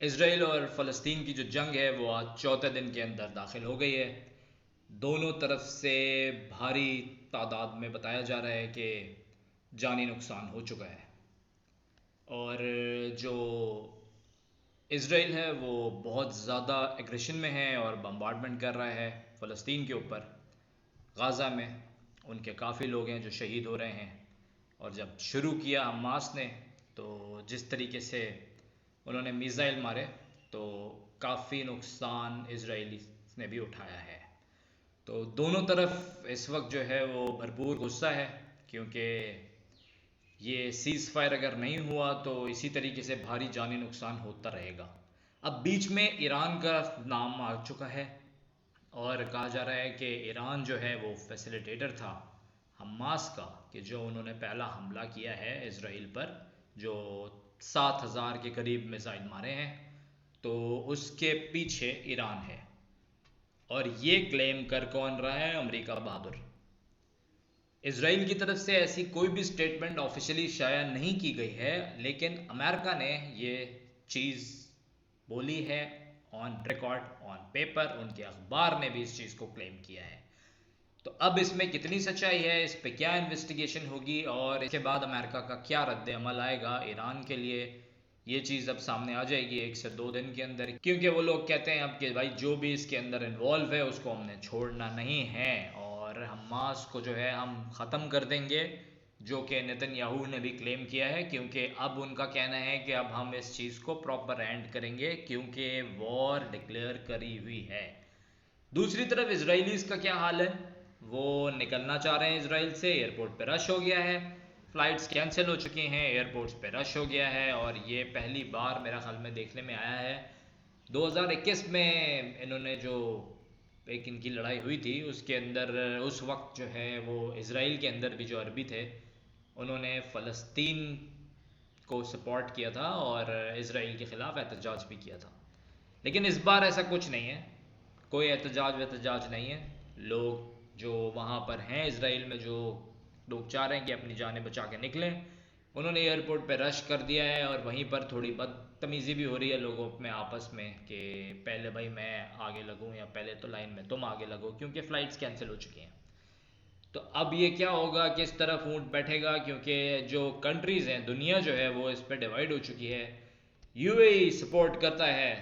Israel और फ़लस्तीन की जो जंग है वो आज चौथे दिन के अंदर दाखिल हो गई है। दोनों तरफ से भारी तादाद में बताया जा रहा है कि जानी नुकसान हो चुका है। और जो इसराइल है वो बहुत ज़्यादा एग्रेशन में है और बम्बार्डमेंट कर रहा है फ़लस्तीन के ऊपर। गाज़ा में उनके काफ़ी लोग हैं जो शहीद हो रहे हैं। और जब शुरू किया हमास ने, तो जिस तरीके से उन्होंने मिसाइल मारे, तो काफ़ी नुकसान इसराइली ने भी उठाया है। तो दोनों तरफ इस वक्त जो है वो भरपूर गुस्सा है, क्योंकि ये सीज़ फायर अगर नहीं हुआ तो इसी तरीके से भारी जानी नुकसान होता रहेगा। अब बीच में ईरान का नाम आ चुका है और कहा जा रहा है कि ईरान जो है वो फैसिलिटेटर था हमास का, कि जो उन्होंने पहला हमला किया है इसराइल पर, जो 7,000 के करीब मिसाइल मारे हैं, तो उसके पीछे ईरान है। और ये क्लेम कर कौन रहा है? अमेरिका बहादुर। इसराइल की तरफ से ऐसी कोई भी स्टेटमेंट ऑफिशियली शाया नहीं की गई है, लेकिन अमेरिका ने ये चीज़ बोली है ऑन रिकॉर्ड, ऑन पेपर। उनके अखबार ने भी इस चीज़ को क्लेम किया है। तो अब इसमें कितनी सच्चाई है, इस पे क्या इन्वेस्टिगेशन होगी और इसके बाद अमेरिका का क्या रद्द अमल आएगा ईरान के लिए, ये चीज़ अब सामने आ जाएगी 1 से 2 दिन के अंदर। क्योंकि वो लोग कहते हैं अब कि भाई जो भी इसके अंदर इन्वॉल्व है उसको हमने छोड़ना नहीं है और हमास को जो है हम ख़त्म कर देंगे, जो कि नेतन्याहू ने भी क्लेम किया है। क्योंकि अब उनका कहना है कि अब हम इस चीज़ को प्रॉपर एंड करेंगे, क्योंकि वॉर डिक्लेयर करी हुई है। दूसरी तरफ इसराइलीज़ का क्या हाल है? वो निकलना चाह रहे हैं इसराइल से, एयरपोर्ट पे रश हो गया है, फ़्लाइट्स कैंसिल हो चुकी हैं, एयरपोर्ट्स पे रश हो गया है। और ये पहली बार मेरा ख्याल में देखने में आया है। 2021 में इन्होंने जो एक इनकी लड़ाई हुई थी उसके अंदर, उस वक्त जो है वो इसराइल के अंदर भी जो अरबी थे उन्होंने फ़लस्तीन को सपोर्ट किया था और इसराइल के ख़िलाफ़ एहतजाज भी किया था। लेकिन इस बार ऐसा कुछ नहीं है, कोई एहतजाज वहतजाज नहीं है। लोग जो वहाँ पर हैं इसराइल में, जो लोग चाह रहे हैं कि अपनी जानें बचा के निकलें, उन्होंने एयरपोर्ट पे रश कर दिया है। और वहीं पर थोड़ी बदतमीज़ी भी हो रही है लोगों में आपस में कि पहले भाई मैं आगे लगूँ या पहले तो लाइन में तुम आगे लगो, क्योंकि फ़्लाइट्स कैंसिल हो चुकी हैं। तो अब ये क्या होगा, किस तरफ ऊँट बैठेगा? क्योंकि जो कंट्रीज़ हैं, दुनिया जो है वो इस पर डिवाइड हो चुकी है। यूएई सपोर्ट करता है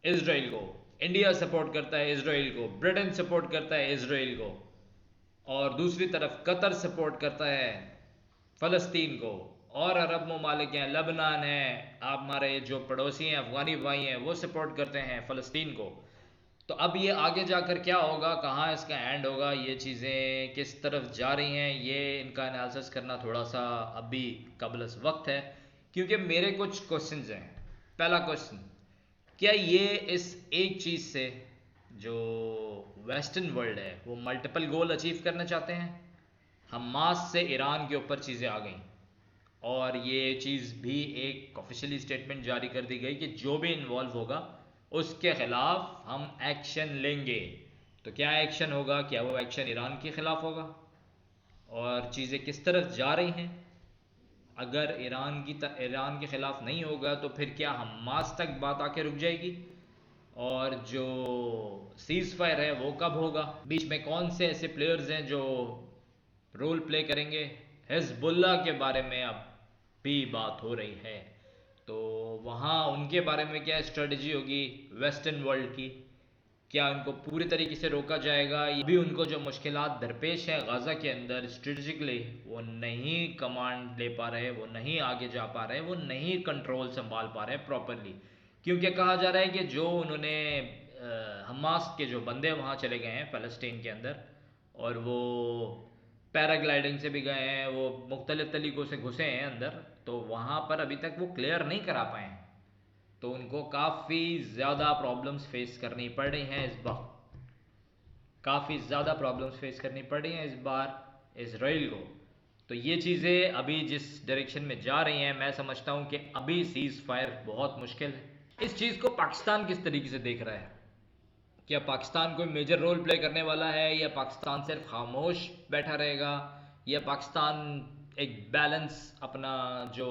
इसराइल को, इंडिया सपोर्ट करता है इसराइल को, ब्रिटेन सपोर्ट करता है इसराइल को, और दूसरी तरफ कतर सपोर्ट करता है फ़लस्तीन को। और अरब ममालिक हैं, लबनान है, आप हमारे जो पड़ोसी हैं अफ़गानी भाई हैं, वो सपोर्ट करते हैं फ़लस्तीन को। तो अब ये आगे जाकर क्या होगा, कहाँ इसका एंड होगा, ये चीज़ें किस तरफ जा रही हैं, ये इनका एनालिसिस करना थोड़ा सा अभी कबलस वक्त है। क्योंकि मेरे कुछ क्वेश्चंस हैं। पहला क्वेश्चन, क्या ये इस एक चीज़ से, जो वेस्टर्न वर्ल्ड है, वो मल्टीपल गोल अचीव करना चाहते हैं? हमास से ईरान के ऊपर चीज़ें आ गई और ये चीज़ भी एक ऑफिशियली स्टेटमेंट जारी कर दी गई कि जो भी इन्वॉल्व होगा उसके ख़िलाफ़ हम एक्शन लेंगे। तो क्या एक्शन होगा? क्या वो एक्शन ईरान के ख़िलाफ़ होगा? और चीज़ें किस तरफ जा रही हैं? अगर ईरान के ख़िलाफ़ नहीं होगा तो फिर क्या हमास तक बात आके रुक जाएगी? और जो सीज़ फायर है वो कब होगा? बीच में कौन से ऐसे प्लेयर्स हैं जो रोल प्ले करेंगे? हिजबुल्ला के बारे में अब भी बात हो रही है, तो वहाँ उनके बारे में क्या स्ट्रेटजी होगी वेस्टर्न वर्ल्ड की? क्या उनको पूरी तरीके से रोका जाएगा? अभी उनको जो मुश्किलात दरपेश हैं गाज़ा के अंदर स्ट्रेटजिकली, वो नहीं कमांड ले पा रहे, वो नहीं आगे जा पा रहे, वो नहीं कंट्रोल संभाल पा रहे प्रॉपरली। क्योंकि कहा जा रहा है कि जो उन्होंने हमास के जो बंदे वहाँ चले गए हैं फ़लस्तीन के अंदर, और वो पैराग्लाइडिंग से भी गए हैं, वो मुख्तलिफ़ तरीक़ों से घुसे हैं अंदर, तो वहाँ पर अभी तक वो क्लियर नहीं करा पाए हैं। तो उनको काफ़ी ज़्यादा प्रॉब्लम्स फेस करनी पड़ रही हैं इस बार, काफ़ी ज़्यादा प्रॉब्लम्स फेस करनी पड़ रही हैं इस बार इसराइल को। तो ये चीज़ें अभी जिस डायरेक्शन में जा रही हैं, मैं समझता हूँ कि अभी सीज़ फायर बहुत मुश्किल है। इस चीज़ को पाकिस्तान किस तरीके से देख रहा है? क्या पाकिस्तान कोई मेजर रोल प्ले करने वाला है, या पाकिस्तान सिर्फ खामोश बैठा रहेगा, या पाकिस्तान एक बैलेंस अपना जो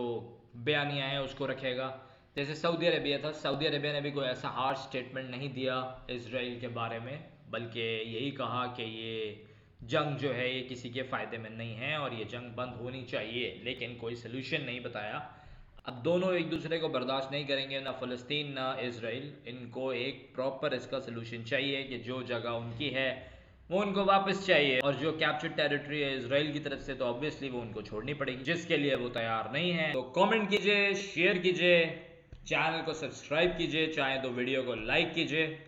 बयानिया है उसको रखेगा? जैसे सऊदी अरेबिया था, सऊदी अरेबिया ने भी कोई ऐसा हार्श स्टेटमेंट नहीं दिया इसराइल के बारे में, बल्कि यही कहा कि ये जंग जो है ये किसी के फ़ायदे में नहीं है और ये जंग बंद होनी चाहिए, लेकिन कोई सलूशन नहीं बताया। अब दोनों एक दूसरे को बर्दाश्त नहीं करेंगे, ना फ़लस्तीन ना इसराइल। इनको एक प्रॉपर इसका सलूशन चाहिए कि जो जगह उनकी है वो उनको वापस चाहिए, और जो कैप्चर टेरिटरी है इसराइल की तरफ से तो ऑब्वियसली वो उनको छोड़नी पड़ेगी, जिसके लिए वो तैयार नहीं है। तो कमेंट कीजिए, शेयर कीजिए, चैनल को सब्सक्राइब कीजिए, चाहे तो वीडियो को लाइक कीजिए।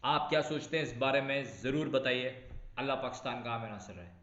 आप क्या सोचते हैं इस बारे में ज़रूर बताइए। अल्लाह पाकिस्तान का आमीन नासिर रहे।